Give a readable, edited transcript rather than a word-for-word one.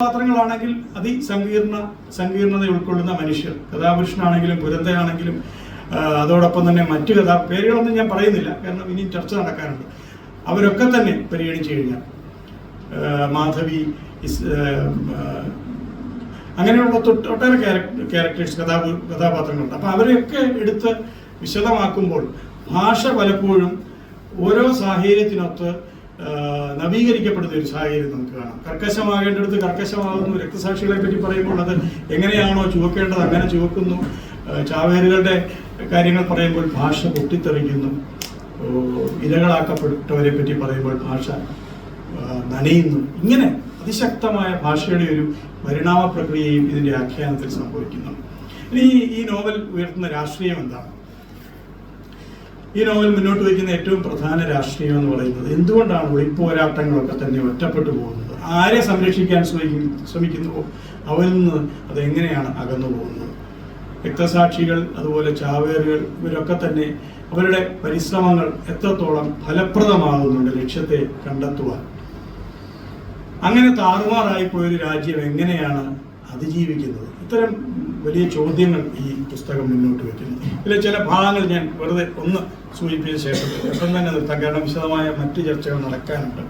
കഥാപാത്രങ്ങളാണെങ്കിൽ സങ്കീർണത ഉൾക്കൊള്ളുന്ന മനുഷ്യർ, കഥാപുരുഷനാണെങ്കിലും കുരന്തയാണെങ്കിലും അതോടൊപ്പം തന്നെ മറ്റു പേരുകളൊന്നും ഞാൻ പറയുന്നില്ല, കാരണം ഇനിയും ചർച്ച നടക്കാനുണ്ട്. അവരൊക്കെ തന്നെ പരിഗണിച്ചു കഴിഞ്ഞാൽ മാധവി, അങ്ങനെയുള്ള ഒട്ടേറെ ക്യാരക്ടേഴ്സ് കഥാപാത്രങ്ങളുണ്ട്. അപ്പം അവരെയൊക്കെ എടുത്ത് വിശദമാക്കുമ്പോൾ ഭാഷ പലപ്പോഴും ഓരോ സാഹചര്യത്തിനൊത്ത് നവീകരിക്കപ്പെടുന്ന ഒരു സാഹചര്യം നമുക്ക് കാണാം. കർക്കശമാകേണ്ടടുത്ത് കർക്കശമാകുന്നു. രക്തസാക്ഷികളെ പറ്റി പറയുമ്പോൾ അത് എങ്ങനെയാണോ ചുവക്കേണ്ടത് അങ്ങനെ ചുവക്കുന്നു. ചാവേറുകളുടെ കാര്യങ്ങൾ പറയുമ്പോൾ ഭാഷ പൊട്ടിത്തെറിക്കുന്നു. ഇരകളാക്കപ്പെട്ടവരെ പറ്റി പറയുമ്പോൾ ഭാഷ നനയുന്നു. ഇങ്ങനെ അതിശക്തമായ ഭാഷയുടെ ഒരു പരിണാമ പ്രക്രിയയും ഇതിൻ്റെ ആഖ്യാനത്തിൽ സംഭവിക്കുന്നു. ഇനി ഈ നോവൽ ഉയർത്തുന്ന രാഷ്ട്രീയം എന്താണ്? ഈ നോവൽ മുന്നോട്ട് വയ്ക്കുന്ന ഏറ്റവും പ്രധാന രാഷ്ട്രീയം എന്ന് പറയുന്നത് എന്തുകൊണ്ടാണ് ഒളിപ്പോരാട്ടങ്ങളൊക്കെ തന്നെ ഒറ്റപ്പെട്ടു പോകുന്നത്? ആരെ സംരക്ഷിക്കാൻ ശ്രമിക്കുന്നുവോ അവരിൽ നിന്ന് അതെങ്ങനെയാണ് അകന്നു പോകുന്നത്? രക്തസാക്ഷികൾ, അതുപോലെ ചാവേറുകൾ, ഇവരൊക്കെ തന്നെ അവരുടെ പരിശ്രമങ്ങൾ എത്രത്തോളം ഫലപ്രദമാകുന്നുണ്ട് ലക്ഷ്യത്തെ കണ്ടെത്തുവാൻ? അങ്ങനെ താറുമാറായിപ്പോയൊരു രാജ്യം എങ്ങനെയാണ് അതിജീവിക്കുന്നത്? ഇത്തരം വലിയ ചോദ്യങ്ങൾ ഈ പുസ്തകം മുന്നോട്ട് വയ്ക്കുന്നു. ഇതിലെ ചില ഭാഗങ്ങൾ ഞാൻ വെറുതെ ഒന്ന് സൂചിപ്പിച്ച ശേഷം പെട്ടെന്ന് തന്നെ നിർത്താം, കാരണം വിശദമായ മറ്റു ചർച്ചകൾ നടക്കാനുണ്ട്.